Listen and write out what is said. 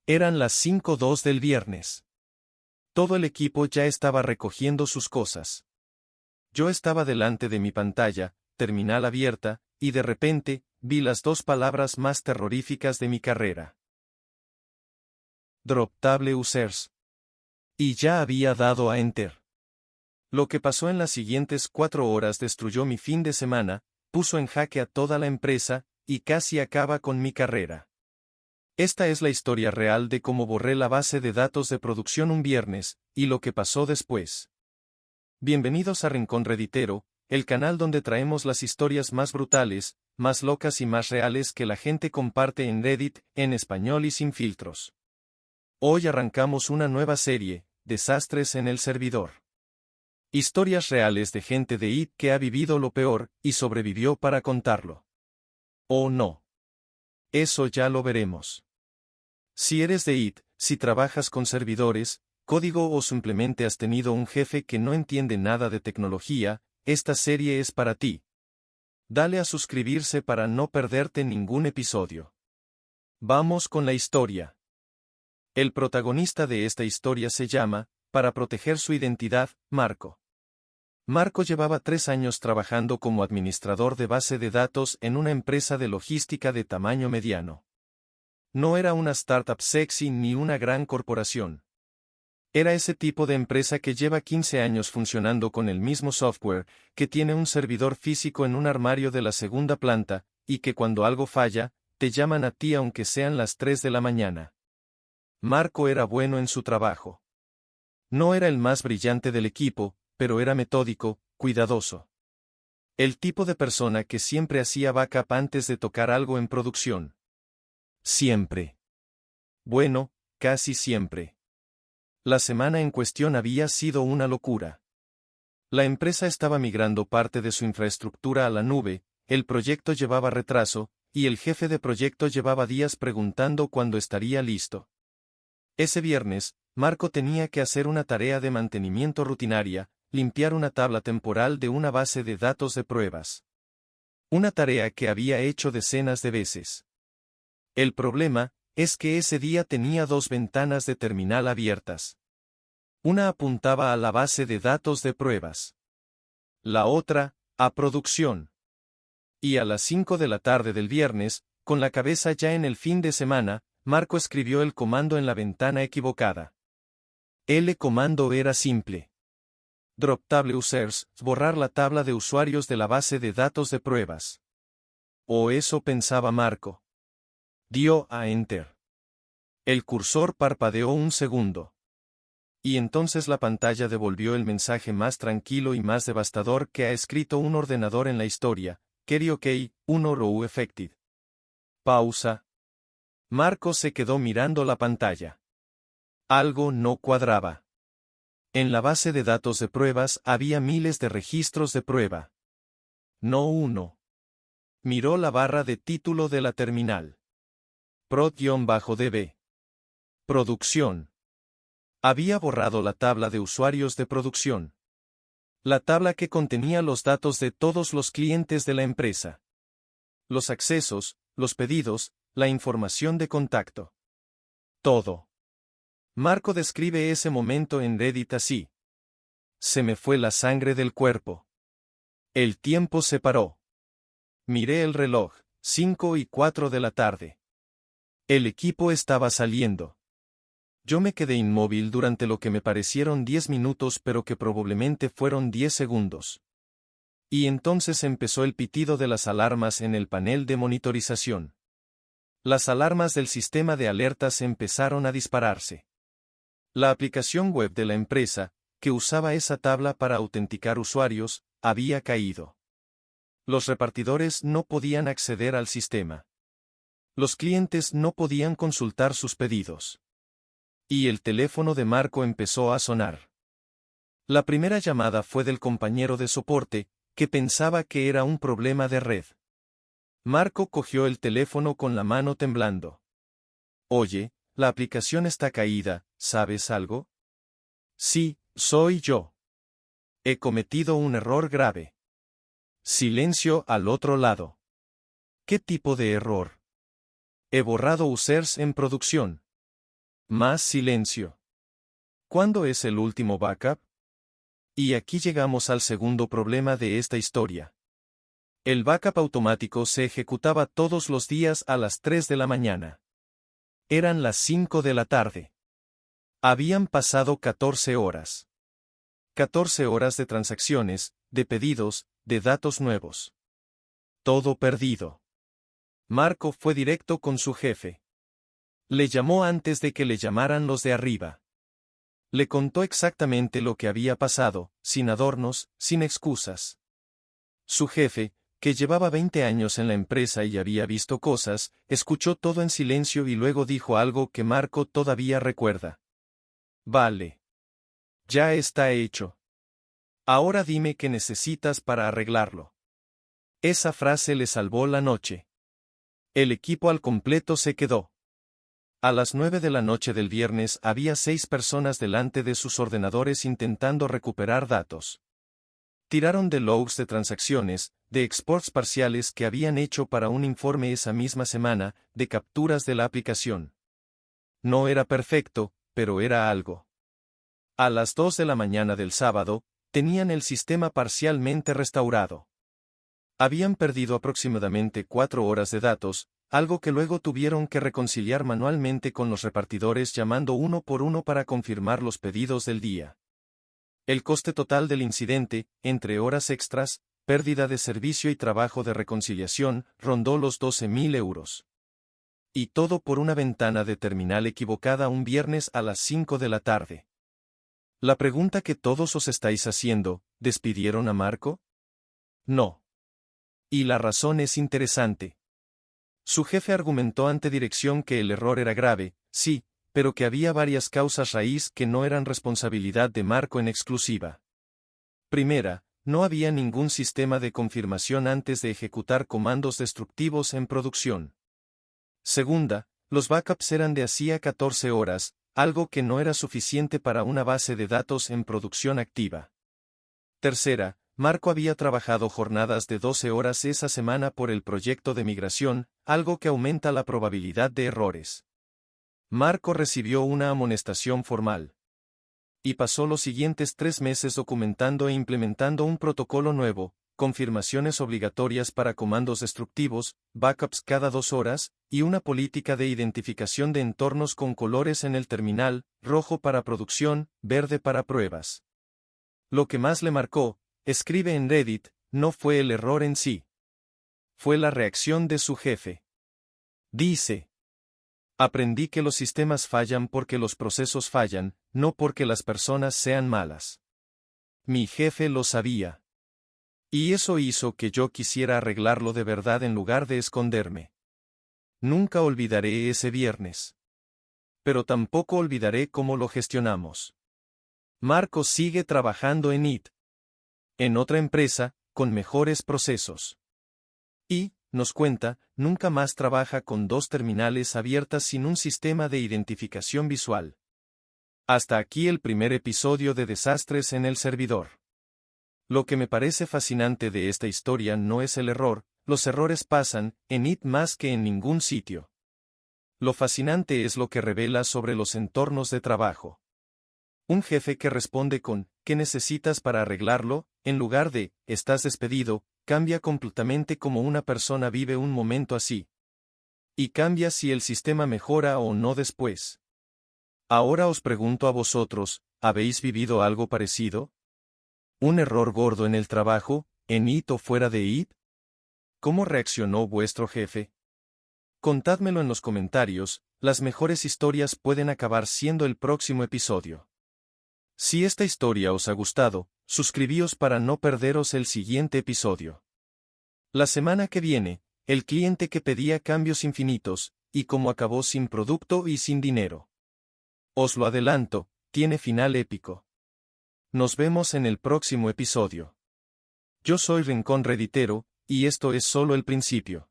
Eran las 5:02 del viernes. Todo el equipo ya estaba recogiendo sus cosas. Yo estaba delante de mi pantalla, terminal abierta, y de repente, vi las dos palabras más terroríficas de mi carrera. Droptable Users. Y ya había dado a Enter. Lo que pasó en las siguientes 4 horas destruyó mi fin de semana, puso en jaque a toda la empresa, y casi acaba con mi carrera. Esta es la historia real de cómo borré la base de datos de producción un viernes, y lo que pasó después. Bienvenidos a Rincón Redditero, el canal donde traemos las historias más brutales, más locas y más reales que la gente comparte en Reddit, en español y sin filtros. Hoy arrancamos una nueva serie, Desastres en el servidor. Historias reales de gente de IT que ha vivido lo peor, y sobrevivió para contarlo. ¿O no? Eso ya lo veremos. Si eres de IT, si trabajas con servidores, código o simplemente has tenido un jefe que no entiende nada de tecnología, esta serie es para ti. Dale a suscribirse para no perderte ningún episodio. Vamos con la historia. El protagonista de esta historia se llama, para proteger su identidad, Marco. Marco llevaba 3 años trabajando como administrador de base de datos en una empresa de logística de tamaño mediano. No era una startup sexy ni una gran corporación. Era ese tipo de empresa que lleva 15 años funcionando con el mismo software, que tiene un servidor físico en un armario de la segunda planta, y que cuando algo falla, te llaman a ti aunque sean las 3 de la mañana. Marco era bueno en su trabajo. No era el más brillante del equipo, pero era metódico, cuidadoso. El tipo de persona que siempre hacía backup antes de tocar algo en producción. Siempre. Bueno, casi siempre. La semana en cuestión había sido una locura. La empresa estaba migrando parte de su infraestructura a la nube, el proyecto llevaba retraso, y el jefe de proyecto llevaba días preguntando cuándo estaría listo. Ese viernes, Marco tenía que hacer una tarea de mantenimiento rutinaria, limpiar una tabla temporal de una base de datos de pruebas. Una tarea que había hecho decenas de veces. El problema es que ese día tenía 2 ventanas de terminal abiertas. Una apuntaba a la base de datos de pruebas. La otra, a producción. Y a las 5 de la tarde del viernes, con la cabeza ya en el fin de semana, Marco escribió el comando en la ventana equivocada. El comando era simple. Droptable Users, borrar la tabla de usuarios de la base de datos de pruebas. O eso pensaba Marco. Dio a Enter. El cursor parpadeó un segundo. Y entonces la pantalla devolvió el mensaje más tranquilo y más devastador que ha escrito un ordenador en la historia. Carry OK, 1 row affected. Pausa. Marco se quedó mirando la pantalla. Algo no cuadraba. En la base de datos de pruebas había miles de registros de prueba. No uno. Miró la barra de título de la terminal. Prod-DB. Producción. Había borrado la tabla de usuarios de producción. La tabla que contenía los datos de todos los clientes de la empresa. Los accesos, los pedidos, la información de contacto. Todo. Marco describe ese momento en Reddit así. Se me fue la sangre del cuerpo. El tiempo se paró. Miré el reloj, 5:04 de la tarde. El equipo estaba saliendo. Yo me quedé inmóvil durante lo que me parecieron 10 minutos pero que probablemente fueron 10 segundos. Y entonces empezó el pitido de las alarmas en el panel de monitorización. Las alarmas del sistema de alertas empezaron a dispararse. La aplicación web de la empresa, que usaba esa tabla para autenticar usuarios, había caído. Los repartidores no podían acceder al sistema. Los clientes no podían consultar sus pedidos. Y el teléfono de Marco empezó a sonar. La primera llamada fue del compañero de soporte, que pensaba que era un problema de red. Marco cogió el teléfono con la mano temblando. Oye, la aplicación está caída, ¿sabes algo? Sí, soy yo. He cometido un error grave. Silencio al otro lado. ¿Qué tipo de error? He borrado users en producción. Más silencio. ¿Cuándo es el último backup? Y aquí llegamos al segundo problema de esta historia. El backup automático se ejecutaba todos los días a las 3 de la mañana. Eran las 5 de la tarde. Habían pasado 14 horas. 14 horas de transacciones, de pedidos, de datos nuevos. Todo perdido. Marco fue directo con su jefe. Le llamó antes de que le llamaran los de arriba. Le contó exactamente lo que había pasado, sin adornos, sin excusas. Su jefe, que llevaba 20 años en la empresa y había visto cosas, escuchó todo en silencio y luego dijo algo que Marco todavía recuerda. Vale. Ya está hecho. Ahora dime qué necesitas para arreglarlo. Esa frase le salvó la noche. El equipo al completo se quedó. A las 9 de la noche del viernes había 6 personas delante de sus ordenadores intentando recuperar datos. Tiraron de logs de transacciones, de exports parciales que habían hecho para un informe esa misma semana, de capturas de la aplicación. No era perfecto, pero era algo. A las 2 de la mañana del sábado, tenían el sistema parcialmente restaurado. Habían perdido aproximadamente 4 horas de datos, algo que luego tuvieron que reconciliar manualmente con los repartidores llamando uno por uno para confirmar los pedidos del día. El coste total del incidente, entre horas extras, pérdida de servicio y trabajo de reconciliación, rondó los 12.000 euros. Y todo por una ventana de terminal equivocada un viernes a las 5 de la tarde. La pregunta que todos os estáis haciendo, ¿despidieron a Marco? No. Y la razón es interesante. Su jefe argumentó ante dirección que el error era grave, sí, pero que había varias causas raíz que no eran responsabilidad de Marco en exclusiva. Primera, no había ningún sistema de confirmación antes de ejecutar comandos destructivos en producción. Segunda, los backups eran de hacía 14 horas, algo que no era suficiente para una base de datos en producción activa. Tercera, Marco había trabajado jornadas de 12 horas esa semana por el proyecto de migración, algo que aumenta la probabilidad de errores. Marco recibió una amonestación formal. Y pasó los siguientes 3 meses documentando e implementando un protocolo nuevo, confirmaciones obligatorias para comandos destructivos, backups cada 2 horas, y una política de identificación de entornos con colores en el terminal, rojo para producción, verde para pruebas. Lo que más le marcó, escribe en Reddit, no fue el error en sí. Fue la reacción de su jefe. Dice: aprendí que los sistemas fallan porque los procesos fallan, no porque las personas sean malas. Mi jefe lo sabía. Y eso hizo que yo quisiera arreglarlo de verdad en lugar de esconderme. Nunca olvidaré ese viernes. Pero tampoco olvidaré cómo lo gestionamos. Marco sigue trabajando en IT. En otra empresa, con mejores procesos. Y, nos cuenta, nunca más trabaja con 2 terminales abiertas sin un sistema de identificación visual. Hasta aquí el primer episodio de Desastres en el servidor. Lo que me parece fascinante de esta historia no es el error, los errores pasan, en IT más que en ningún sitio. Lo fascinante es lo que revela sobre los entornos de trabajo. Un jefe que responde con, ¿qué necesitas para arreglarlo?, en lugar de, estás despedido, cambia completamente cómo una persona vive un momento así. Y cambia si el sistema mejora o no después. Ahora os pregunto a vosotros, ¿habéis vivido algo parecido? ¿Un error gordo en el trabajo, en IT o fuera de IT? ¿Cómo reaccionó vuestro jefe? Contádmelo en los comentarios, las mejores historias pueden acabar siendo el próximo episodio. Si esta historia os ha gustado, suscribíos para no perderos el siguiente episodio. La semana que viene, el cliente que pedía cambios infinitos, y cómo acabó sin producto y sin dinero. Os lo adelanto, tiene final épico. Nos vemos en el próximo episodio. Yo soy Rincón Redditero, y esto es solo el principio.